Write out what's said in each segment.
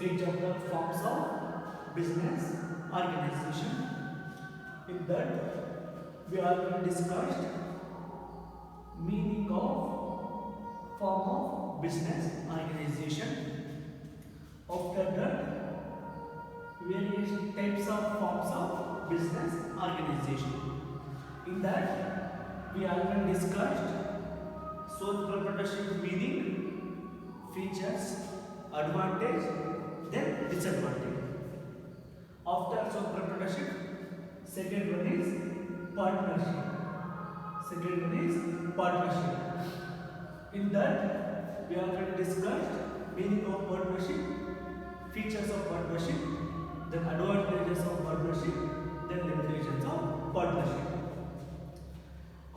each of the forms of business organization. In that, we already discussed meaning of form of business organization. After that, various types of forms of business organization. In that, we already discussed sole proprietorship meaning, features, advantage, then disadvantage. After sole proprietorship, second one is partnership. In that, we already discussed meaning of partnership, features of partnership, then advantages of partnership, then limitations of partnership.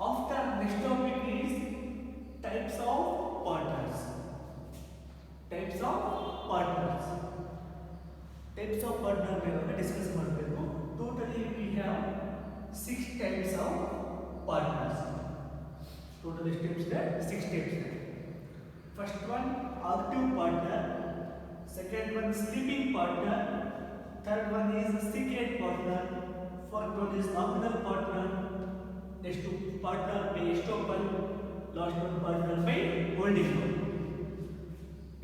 After, next topic is types of partners. Types of partner ಮೇಲೆ discuss ಮಾಡಬೇಕು. Totally we have 6 types of partners. Total steps there 6 types. First one active partner, second one sleeping partner, third one is secret partner, fourth one is nominal partner, next to partner by estoppel, last one partner by holding.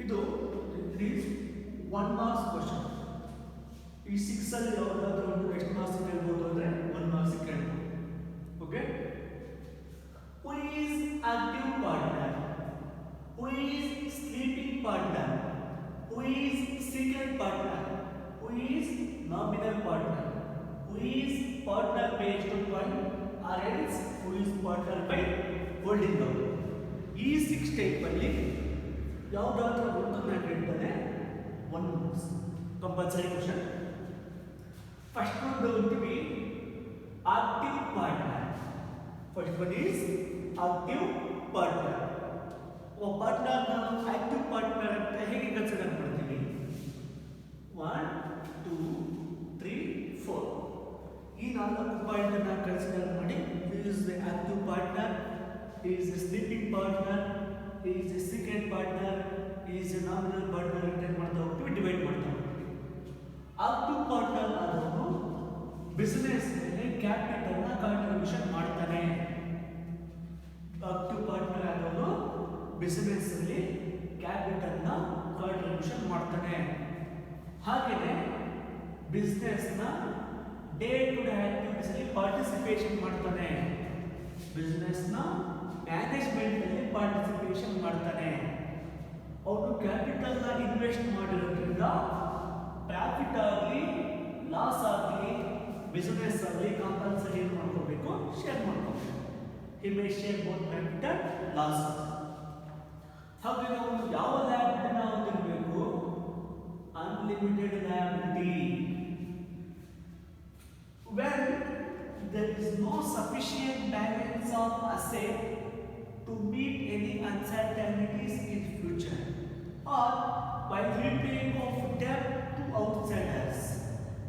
It is 1 marks question. ಈ 6 ಅಲ್ಲಿ ಯಾವ್ದಾದ್ರು ಒಂದು ಎಷ್ಟು marks ಕೇಳಬಹುದು ಅಂದ್ರೆ 1 marks ಕೇಳಬಹುದು. Okay, who is active partner, who is sleeping partner, who is secret partner, who is nominal partner, who is partner based on or else who is partner by holding down. ಈ 6 type ಅಲ್ಲಿ ಯಾವ್ದಾದ್ರು ಒಂದನ್ನ ಕೇಳ್ತಾನೆ 1 marks compulsory question. First one going to be active partner. First one is active partner. वो partner ना active partner पहले ही consider करते हैं. 1, 2, 3, 4. ये नाम पॉइंट ना कंसिडर ಮಾಡಿ. He is the active partner. He is the sleeping partner. He is the secret partner. He is the nominal partner. ಅಂತ ಮಾಡ್ತಾ ಹೋಗ್ತೀವಿ, ಡಿವೈಡ್ ಮಾಡ್ತಾ ಹೋಗ್ತೀವಿ. ಆಕ್ಟಿವ್ ಪಾರ್ಟ್ನರ್ ಆದವನು ಬಿಸಿನೆಸ್ ಮೇಲೆ ಕ್ಯಾಪಿಟಲ್ ನ ಕಾಂಟ್ರಿಬ್ಯೂಷನ್ ಮಾಡ್ತಾನೆ. ಆಕ್ಟಿವ್ ಪಾರ್ಟ್ನರ್ ಆದವನು ಬಿಸಿನೆಸ್ ಅಲ್ಲಿ ಕ್ಯಾಪಿಟಲ್ ನ ಕಾಂಟ್ರಿಬ್ಯೂಷನ್ ಮಾಡ್ತಾನೆ. ಹಾಗೆಯೇ ಬಿಸಿನೆಸ್ ನ ಡೇ ಟು ಡೇ ಆಕ್ಟಿವಿಟೀಸ್ ಅಲ್ಲಿ ಪಾರ್ಟಿಸಿಪೇಷನ್ ಮಾಡ್ತಾನೆ. ಬಿಸಿನೆಸ್ ನ ಮ್ಯಾನೇಜ್ಮೆಂಟ್ ಅಲ್ಲಿ ಪಾರ್ಟಿಸಿಪೇಷನ್ ಮಾಡ್ತಾನೆ. ಅವನು ಕ್ಯಾಪಿಟಲ್ ನ ಇನ್ವೆಸ್ಟ್ ಮಾಡಿರೋದ್ರಿಂದ ಪ್ರಾಫಿಟ್ ಆಗಲಿ ಲಾಸ್ ಆಗಲಿ ಬಿಸಿನೆಸ್ ಆಗಲಿ ಕಂಪಲ್ಸರಿ ಏನು ಮಾಡ್ಕೋಬೇಕು, ಶೇರ್ ಮಾಡ್ಕೋಬೇಕು. He may share both profit and loss. ಹಾಗೆ ನಾವು ಯಾವ ಲ್ಯಾಬಿಲಿಟಿ ನಾವು ಹೊಂದಿರಬೇಕು? Unlimited liability. When there is no sufficient balance of asset to meet any uncertainties in future, or by repaying of debt to outsiders,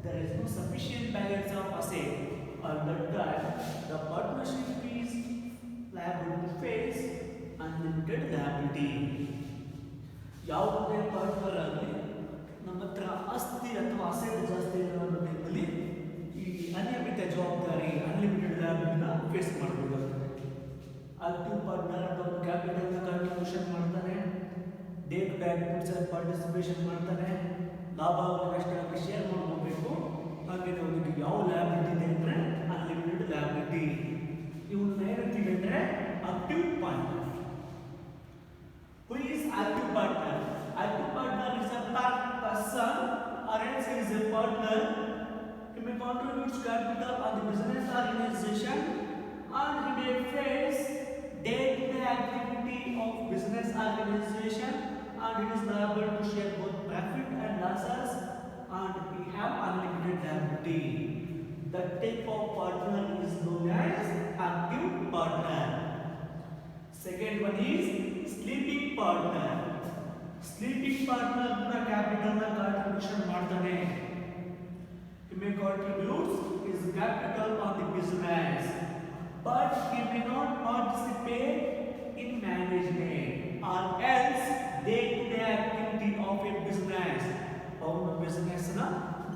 there is no sufficient balance of asset. At that time, the partnership is liable to face unlimited liability. ಯಾವುದೇ partner ಆಗಲಿ ನಮ್ಮ ಹತ್ರ ಆಸ್ತಿ ಅಥವಾ asset ಜಾಸ್ತಿ ಇರೋ ಟೈಮಲ್ಲಿ ಈ ಅನಿಯಮಿತ ಜವಾಬ್ದಾರಿ ಅನ್ಲಿಮಿಟೆಡ್ ಲ್ಯಾಬಿಲಿಟಿನ ಫೇಸ್ ಮಾಡಬೇಕಾಗ್ತದೆ. ಆಕ್ಟಿವ್ ಪಾರ್ಟ್ನರ್ ಅಥವಾ ಕ್ಯಾಪಿಟಲ್ನ ಕಾಂಟ್ರಿಬ್ಯೂಷನ್ ಮಾಡ್ತಾನೆ, day to day activities participation ಮಾಡ್ತಾನೆ, ಲಾಭ ಆಗಲಿ ನಷ್ಟ ಆಗಲಿ ಶೇರ್ ಮಾಡ್ಕೋಬೇಕು. ಹಾಗೆ ಅವನಿಗೆ ಯಾವ ಲ್ಯಾಬಿಲಿಟಿ ಇದೆ ಅಂದರೆ ಅನ್ಲಿಮಿಟೆಡ್ ಲ್ಯಾಬಿಲಿಟಿ. ಇವನ್ನ ಏನಂತೀವಿ ಅಂದರೆ active partner. Who is active partner? Active partner is a person or else is a partner. He may contribute capital on the business organization and he may face day-to-day activity of business organization and he is liable to share both profit and losses and he have unlimited liability. That type of partner is known as active partner. Second one is sleeping partner. Sleeping partner na capital na contribution ಮಾಡ್ತಾನೆ. He may contribute his capital on the business, but he may not participate in management or else day-to-day activity of a business. ಅವನು business ನ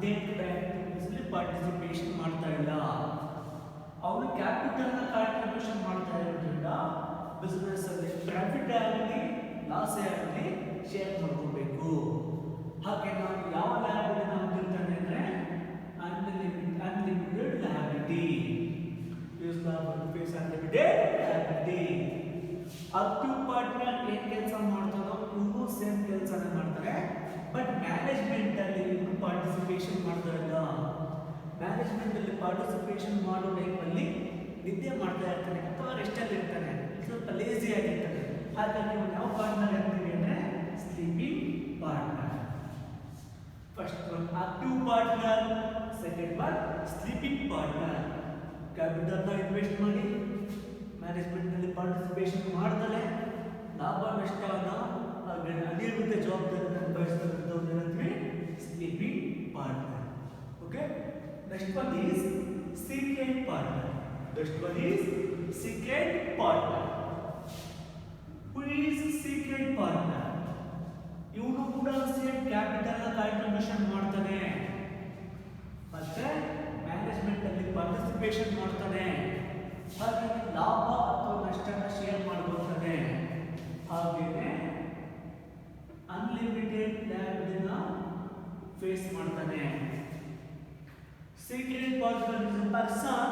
day to day activities ಅಲ್ಲಿ participation ಮಾಡ್ತಾ ಇಲ್ಲ. ಅವನು capital ನ contribution ಮಾಡ್ತಾ ಇರೋದ್ರಿಂದ ಬಿಸ್ನೆಸ್ ಅಲ್ಲಿ ಪ್ರಾಫಿಟ್ ಆಗಲಿ ಲಾಸ್ ಆಗಲಿ ಶೇರ್ ಮಾಡ್ಕೋಬೇಕು. ಹಾಗೆ ನಾವು ಯಾವ ಲಯಬಿಲಿಟಿ ನಾವು ತಿಳ್ತಾನೆ ಅಂದ್ರೆ unlimited liability. Use the face unlimited liability. Active partner ಏನ್ ಕೆಲಸ ಮಾಡ್ತಾನೋ ಇವರು ಸೇಮ್ ಕೆಲಸನ ಮಾಡ್ತಾರೆ, ಬಟ್ ಮ್ಯಾನೇಜ್ಮೆಂಟ್ ಅಲ್ಲಿ ಇವರು ಪಾರ್ಟಿಸಿಪೇಷನ್ ಮಾಡ್ತಾ ಇಲ್ಲ. ಮ್ಯಾನೇಜ್ಮೆಂಟ್ ಅಲ್ಲಿ ಪಾರ್ಟಿಸಿಪೇಷನ್ ಮಾಡೋ ಟೈಮಲ್ಲಿ ನಿದ್ದೆ ಮಾಡ್ತಾ ಇರ್ತಾನೆ ಅಥವಾ ರೆಸ್ಟ್ ಅಲ್ಲಿ ಇರ್ತಾನೆ, ಸ್ವಲ್ಪ ಲೇಜಿ ಆಗಿರ್ತಾನೆ. ಹಾಗಾಗಿ ನಾವು ಯಾವ ಪಾರ್ಟ್ನರ್ ಅಂತೀವಿ ಅಂದ್ರೆ sleeping partner. First one active partner, second one sleeping partner. Capital ನ ಇನ್ವೆಸ್ಟ್ ಮಾಡಿ ಮ್ಯಾನೇಜ್ಮೆಂಟ್ ನಲ್ಲಿ ಪಾರ್ಟಿಸಿಪೇಷನ್ ಮಾಡ್ತಾನೆ, ಲಾಭ ನಷ್ಟ ಅನಿಯಮಿತ ಜವಾಬ್ದಾರಿಯನ್ನು ನಿರ್ವಹಿಸುವಂತವರೇ sleeping partner. Okay, next one is secret partner. Next one is secret partner. Who is secret partner? ಇವನು ಕೂಡ ಸೇಮ್ ಕ್ಯಾಪಿಟಲ್ ನ ಕಾಂಟ್ರಿಬ್ಯೂಷನ್ ಮಾಡ್ತಾನೆ, ಮತ್ತೆ ಮ್ಯಾನೇಜ್ಮೆಂಟ್ ಅಲ್ಲಿ ಪಾರ್ಟಿಸಿಪೇಷನ್ ಮಾಡ್ತಾನೆ, ಹಾಗೆ ಲಾಭ ಅಥವಾ ನಷ್ಟನ ಶೇರ್ ಮಾಡ್ಕೊಳ್ತಾನೆ, ಹಾಗೇನೆ ಅನ್ಲಿಮಿಟೆಡ್ ಲಯಬಿಲಿಟಿನ ಫೇಸ್ ಮಾಡ್ತಾನೆ. Secret partner is a person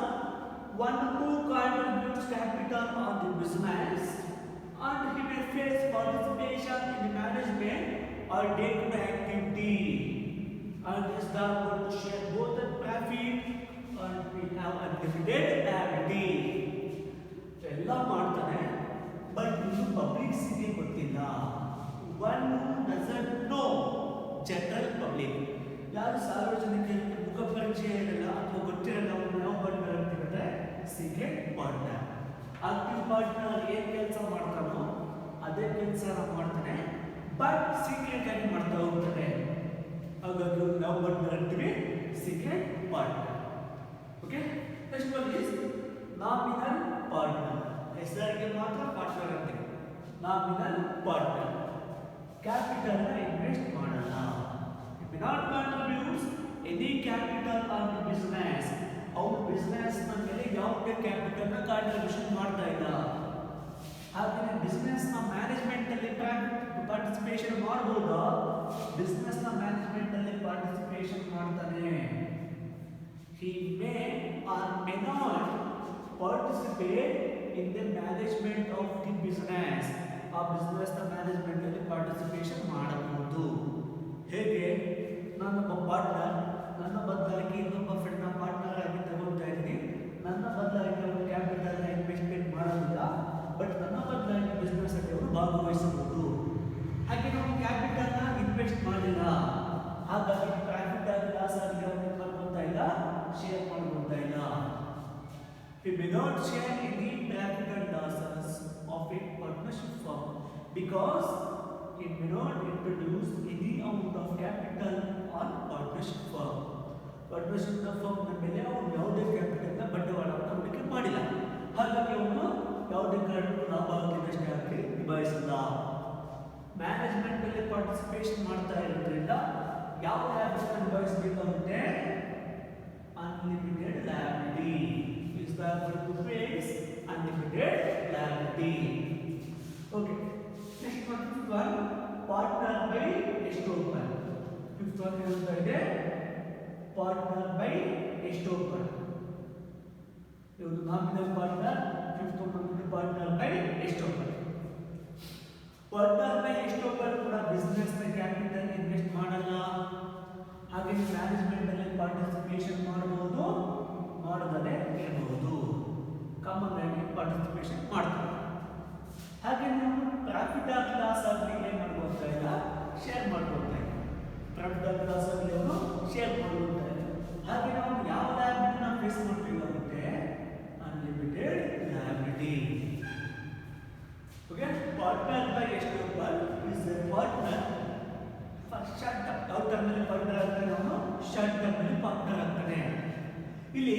one who contributes capital on the business and he may face participation in the management or day-to-day activity and is therefore to share both the profit and we have unlimited liability. ಎಲ್ಲ ಮಾಡ್ತಾನೆ, but ಇದು public city ಗೊತ್ತಿಲ್ಲ. One doesn't know, general public, ಯಾರು ಸಾರ್ವಜನಿಕರಿಗೆ ಮುಖ ಪರಿಚಯ ಇರಲ್ಲ ಅಥವಾ ಗೊತ್ತಿರಲ್ಲ, ಅವ್ರು ಯಾವ ಪಾರ್ಟ್ನರ್ ಅಂತಿರುತ್ತೆ ಸೀಕ್ರೆಟ್ ಪಾರ್ಟ್ನರ್. ಆಕ್ಟಿವ್ ಪಾರ್ಟ್ನರ್ ಏನ್ ಕೆಲಸ ಮಾಡ್ತಾನೋ ಅದೇ ಕೆಲಸ ಮಾಡ್ತಾನೆ, ಬಟ್ ಸೀಕ್ರೆಟ್ ಆಗಿ ಮಾಡ್ತಾ ಹೋಗ್ತಾನೆ, ಹಾಗಾಗಿ ನಾವು ಪಾರ್ಟ್ನರ್ ಅಂತೀವಿ secret partner. Okay, next one is nominal partner. ಹೆಸರಿಗೆ ಮಾತ್ರ ಪಾರ್ಟ್ನರ್ ಅಂತೀವಿ. ನಾಮಿನಲ್ ಪಾರ್ಟ್ನರ್ ಕ್ಯಾಪಿಟಲ್ ನ ಇನ್ವೆಸ್ಟ್ ಮಾಡಲ್ಲ. He may not contribute any capital on the business. ಅವ್ರ ಬಿಸ್ನೆಸ್ ನ ಮೇಲೆ ಯಾವುದೇ ಕ್ಯಾಪಿಟಲ್ ನ ಕಾಂಟ್ರಿಬ್ಯೂಷನ್ ಮಾಡ್ತಾ ಇಲ್ಲ. ಹಾಗೆ ಬಿಸ್ನೆಸ್ ನ ಮ್ಯಾನೇಜ್ಮೆಂಟ್ ಅಲ್ಲಿ ಪಾರ್ಟಿಸಿಪೇಷನ್ ಮಾಡಬಹುದಾ? ಬಿಸ್ನೆಸ್ ನ ಮ್ಯಾನೇಜ್ಮೆಂಟ್ ಅಲ್ಲಿ ಪಾರ್ಟಿಸಿಪೇಷನ್ ಮಾಡ್ತಾನೆ. He may or may not participate in the management of the business. ಆ ಬಿಸ್ನೆಸ್ ನ ಮ್ಯಾನೇಜ್ಮೆಂಟ್ ಅಲ್ಲಿ ಪಾರ್ಟಿಸಿಪೇಷನ್ ಮಾಡಬಹುದು. ಹೇಗೆ? ನಾನೊಬ್ಬ ಪಾರ್ಟ್ನರ್, ನನ್ನ ಬದಲಾಗಿ ಇನ್ನೊಬ್ಬ ಫ್ರೆಂಡ್ ನ ಪಾರ್ಟ್ನರ್ ಆಗಿ ತಗೊಳ್ತಾ ಇದ್ದೀನಿ. ನನ್ನ ಬದಲಾಗಿ ಅವರು ಕ್ಯಾಪಿಟಲ್ ನ ಇನ್ವೆಸ್ಟ್ಮೆಂಟ್ ಮಾಡೋದಿಲ್ಲ, ಬಟ್ ನನ್ನ ಬದಲಾಗಿ ಬಿಸ್ನೆಸ್ ಅಲ್ಲಿ ಅವರು ಭಾಗವಹಿಸಬಹುದು. ಹಾಗೆ ನಾವು ಕ್ಯಾಪಿಟಲ್ ನ ಇನ್ವೆಸ್ಟ್ ಮಾಡಿಲ್ಲ, ಹಾಗಾಗಿ ಪ್ರಾಫಿಟ್ ಆಗಿ ಲಾಸ್ ಆಗಿ ಅವರು ಮಾಡ್ಕೊಳ್ತಾ ಇಲ್ಲ, ಶೇರ್ ಮಾಡ್ಕೊಳ್ತಾ ಇಲ್ಲ. He may not share any profit and losses of a partnership firm because he may not introduce any amount of capital on partnership firm. Partnership firm ನ ಮೇಲೆ ಅವನು ಯಾವುದೇ ಕ್ಯಾಪಿಟಲ್ ನ ಬಂಡವಾಳವನ್ನು ಹೂಡಿಕೆ ಮಾಡಿಲ್ಲ, ಹಾಗಾಗಿ ಅವನು ಯಾವುದೇ ಕಾರಣಕ್ಕೂ ಲಾಭ ಆಗಲಿ ನಷ್ಟ ಆಗಲಿ ನಿಭಾಯಿಸಲ್ಲ. ಮ್ಯಾನೇಜ್ಮೆಂಟ್ ಅಲ್ಲಿ ಪಾರ್ಟಿಸಿಪೇಷನ್ ಮಾಡ್ತಾ ಇರೋದ್ರಿಂದ ಯಾವ ಲಯಬಿಲಿಟಿ ನಿಭಾಯಿಸಬೇಕಾಗುತ್ತೆ? Unlimited liability. Is therefore to face unlimited liability. Okay. Next one, fifth one, partner by estoppel. Fifth one is partner by estoppel. You do nominal partner. Fifth one is partner by estoppel. Partner by estoppel ಕೂಡ business ನ capital invest ಮಾಡಲ್ಲ, ಹಾಗೆ management ಅಲ್ಲಿ participation ಮಾಡಬಹುದು, ಮಾಡದಲೇ ಇರಬಹುದು. Common ಆಗಿ participation ಮಾಡ್ತಾರೆ. ಹಾಗೆ ನಾವು ಪ್ರಾಫಿಟ್ ಆಗಿ ಲಾಸ್ ಆಗಲಿ ಏನು ಮಾಡ್ಕೊಳ್ತಾ ಇಲ್ಲ, ಶೇರ್ ಮಾಡ್ಕೊಳ್ತಾ ಇಲ್ಲ. ಪ್ರಾಫಿಟ್ ಆಗಿ ಲಾಸ್ ಆಗಲಿ ಅವರು ಶೇರ್ ಮಾಡ್ಕೊಳ್ತಾ ಇಲ್ಲ. ಹಾಗೆ ನಾವು ಯಾವ ಲಯಬಿಲಿಟಿನ ಫೇಸ್ ಮಾಡಬೇಕಾಗುತ್ತೆ? Unlimited liability. Okay, partner by estoppel is a partner for short term. Long term ಅಲ್ಲಿ ಪಾರ್ಟ್ನರ್ ಆಗ್ತಾನೆ, ಅವನು ಶಾರ್ಟ್ ಟರ್ಮ್ ಅಲ್ಲಿ ಪಾರ್ಟ್ನರ್ ಆಗ್ತಾನೆ. ಇಲ್ಲಿ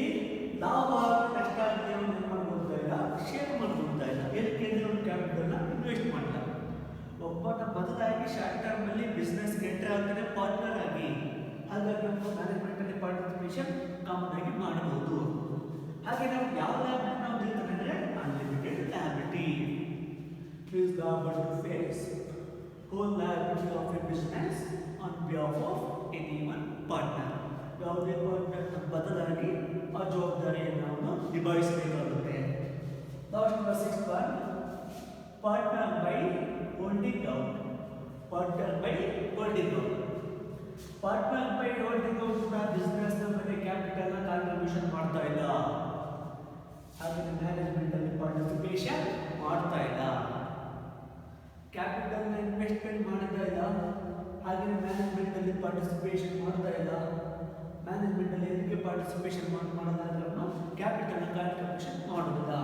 ಲಾಭ ನಷ್ಟ ಆಗಲಿ ಅವನು ಏನು ಮಾಡ್ಕೊಳ್ತಾ ಇಲ್ಲ, ಶೇರ್ ಮಾಡ್ಕೊಳ್ತಾ ಇಲ್ಲ. ಏನಕ್ಕೆ? ಅವನು ಕ್ಯಾಪಿಟಲ್ ನ ಇನ್ವೆಸ್ಟ್ ಮಾಡಲ್ಲ. ಒಬ್ಬನ ಬದಲಾಗಿ ಶಾರ್ಟ್ ಟರ್ಮ್ ಅಲ್ಲಿ ಬಿಸ್ನೆಸ್ ಎಂಟರ್ ಆಗ್ತಾನೆ ಪಾರ್ಟ್ನರ್ ಆಗಿ. ಹಾಗಾಗಿ ನಾವು ಮ್ಯಾನೇಜ್ಮೆಂಟ್ ಅಲ್ಲಿ ಪಾರ್ಟಿಸಿಪೇಷನ್ ಕಾಮನ್ ಆಗಿ ಮಾಡಬಹುದು. ಹಾಗೆ ನಾವು ಯಾವ ಲ್ಯಾಬಿಲಿಟಿ ನಾವು ಹೇಳ್ತಾರೆ ಅಂದ್ರೆ unlimited liability is liable to face whole liability of a business on behalf of any one partner. ಯಾವುದೇ ಪಾರ್ಟ್ನರ್ ಬದಲಾಗಿ ಆ ಜವಾಬ್ದಾರಿಯನ್ನು ನಾವು ನಿಭಾಯಿಸಬೇಕಾಗುತ್ತೆ. Last number 6 partner by holding out. Partner by holding out. Partner by holding out ಕೂಡ business ನ ಮೇಲೆ capital ನ ಕಾಂಟ್ರಿಬ್ಯೂಷನ್ ಮಾಡ್ತಾ ಇಲ್ಲ. ಹಾಗೆ ಮ್ಯಾನೇಜ್ಮೆಂಟ್ ಅಲ್ಲಿ ಪಾರ್ಟಿಸಿಪೇಷನ್ ಮಾಡ್ತಾ ಇಲ್ಲ. ಕ್ಯಾಪಿಟಲ್ ನ ಇನ್ವೆಸ್ಟ್ಮೆಂಟ್ ಮಾಡ್ತಾ ಇಲ್ಲ. ಹಾಗೆ ಮ್ಯಾನೇಜ್ಮೆಂಟ್ ಅಲ್ಲಿ ಪಾರ್ಟಿಸಿಪೇಷನ್ ಮಾಡ್ತಾ ಇಲ್ಲ. ಮ್ಯಾನೇಜ್ಮೆಂಟ್ ಅಲ್ಲಿ ಎದಕ್ಕೆ ಪಾರ್ಟಿಸಿಪೇಷನ್ ಮಾಡೋದಾದ್ರೂ ಕ್ಯಾಪಿಟಲ್ ನ ಕಾಂಟ್ರಿಬ್ಯೂಷನ್ ಮಾಡೋದಿಲ್ಲ.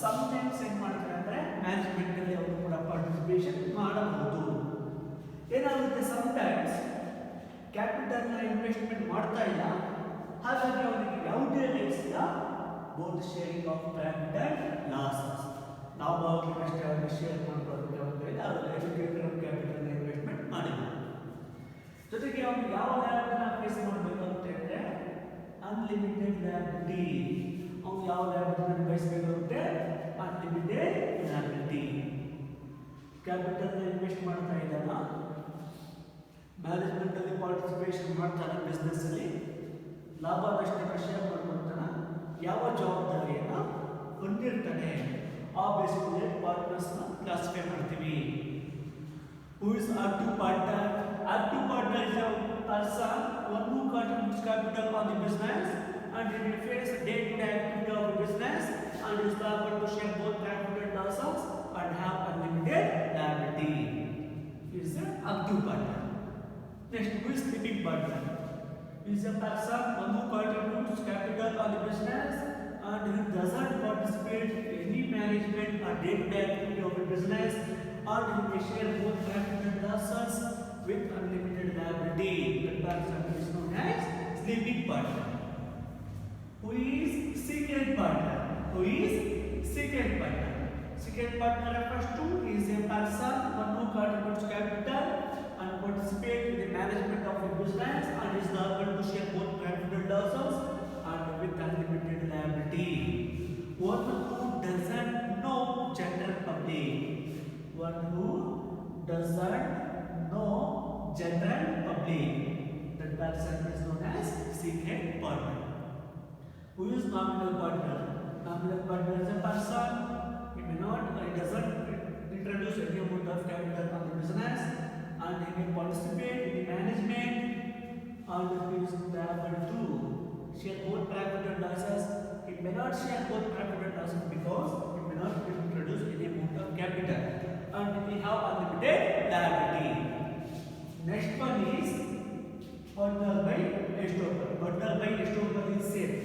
ಸಮ್ ಟೈಮ್ಸ್ ಏನ್ ಮಾಡ್ತಾರೆ ಅಂದ್ರೆ ಮ್ಯಾನೇಜ್ಮೆಂಟ್ ಅಲ್ಲಿ ಅವರು ಕೂಡ ಪಾರ್ಟಿಸಿಪೇಷನ್ ಮಾಡಬಹುದು. ಏನಾಗುತ್ತೆ ಸಮ್ ಟೈಮ್ಸ್ ಕ್ಯಾಪಿಟಲ್ ನ ಇನ್ವೆಸ್ಟ್ಮೆಂಟ್ ಮಾಡ್ತಾ ಇಲ್ಲ. ಹಾಗಾಗಿ ಅವರಿಗೆ ಯಾವುದೇ ರೈಟ್ಸ್ ಇಲ್ಲ both sharing of profit and losses. ಲಾಭ ಆಗಲಿ ನಷ್ಟ ಆಗಲಿ ಶೇರ್ ಮಾಡ್ಕೊಳ್ಳೋದಕ್ಕೆ ಅವರಿಗೆ ಅದರ ಎಜುಕೇಟೆಡ್ ಕ್ಯಾಪಿಟಲ್ ಇನ್ವೆಸ್ಟ್ಮೆಂಟ್ ಮಾಡಿಲ್ಲ. ಜೊತೆಗೆ ಅವ್ರು ಯಾವ ಲ್ಯಾಬಿಲಿಟಿನ ಫೇಸ್ ಮಾಡಬೇಕಾಗುತ್ತೆ ಅಂದ್ರೆ ಅನ್ಲಿಮಿಟೆಡ್ ಲ್ಯಾಬಿಲಿಟಿ. ಅವ್ನು ಯಾವ ಲ್ಯಾಬಿಲಿಟಿನ ನಿಭಾಯಿಸಬೇಕಾಗುತ್ತೆ ಅನ್ಲಿಮಿಟೆಡ್ ಲ್ಯಾಬಿಲಿಟಿ. ಕ್ಯಾಪಿಟಲ್ ಇನ್ವೆಸ್ಟ್ ಮಾಡ್ತಾ ಇದ್ದಾನ, ಮ್ಯಾನೇಜ್ಮೆಂಟ್ ಅಲ್ಲಿ ಪಾರ್ಟಿಸಿಪೇಷನ್ ಮಾಡ್ತಾನೆ, ಬಿಸ್ನೆಸ್ ಅಲ್ಲಿ ಲಾಭ ನಷ್ಟನ ಶೇರ್ ಮಾಡ್ಕೊಳ್ತಾನ, ಯಾವ ಜವಾಬ್ದಾರಿಯನ್ನ ಹೊಂದಿರ್ತಾನೆ ಆ ಬೇಸಿಸ್ ಮೇಲೆ ಪಾರ್ಟ್ನರ್ಸ್ ನ ಕ್ಲಾಸಿಫೈ ಮಾಡ್ತೀವಿ. Who is active partner? Active partner is a person one who contributes capital on the business and he will face day-to-day activity of the business and is liable to share both profit and losses and have unlimited liability. He is an active partner. Next, who is sleeping partner? He is a person one who contributes capital on the business and he doesn't participate in any management or day-to-day activity of the business and he may share both profit and losses with unlimited liability. The person is known as sleeping partner. Who is secret partner? Who is secret partner? Secret partner refers to is a person one who contributes capital and participates in the management of the business and is liable to share both profit and losses and with unlimited liability. One who doesn't know general public. One who doesn't know general public. That person is known as secret partner. Who is nominal partner? Nominal partner is a person he doesn't introduce any amount of capital on the business and he can participate in the management and he is liable to share both profit and losses. He may not share both profit and losses because he may not introduce any amount of capital and we have unlimited liability. Next one is partner by estoppel. Partner by estoppel is same.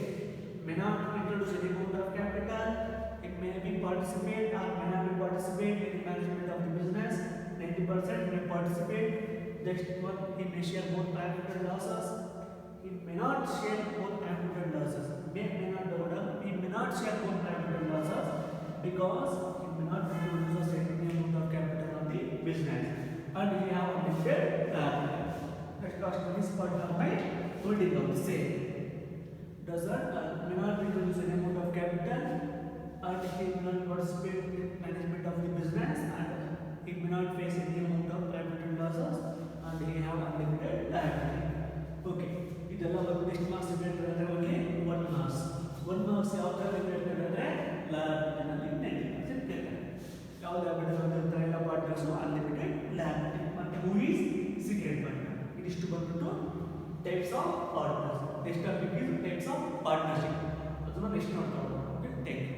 May not introduce any amount of capital. It may be participate or may not be participate in the management of the business. 90% may participate. Next one, he may share both profit and losses. He may not share both profit and losses. May not he may not share both profit and losses because he may not introduce any amount of capital on the business and we have a limited liability. Next question is partner by holding out. Say may not introduce any amount of capital and he may not participate in the management of the business and he may not face any amount of profit and losses and he have unlimited liability. Okay, ಇದೆಲ್ಲ ಒಂದು ಎಷ್ಟು marks depend ಇರುತ್ತೆ ಬಗ್ಗೆ 1 marks. 1 marks ಯಾವ ತರ depend ಇರುತ್ತೆ ಲ್ಯಾಬಿಲಿಟಿನಲ್ಲಿ 90% ಇರುತ್ತೆ. ಯಾವ ಲ್ಯಾಬಿಲಿಟಿ ಅಂತ ಎಲ್ಲ ಪಾರ್ಟ್ನರ್ಸ್ ಅನ್ಲಿಮಿಟೆಡ್ ಲ್ಯಾಬಿಲಿಟಿ ಮತ್ತೆ ಹೂ ಈಸ್ ಸೀಕ್ರೆಟ್ ಪಾರ್ಟ್ನರ್. ಇದಿಷ್ಟು ಬಂದ್ಬಿಟ್ಟು types of partners. Next topic is types of partnership. ಅದನ್ನ ನೆಕ್ಸ್ಟ್ ನೋಡ್ತಾ ಹೋಗೋಣ. Okay, thank you.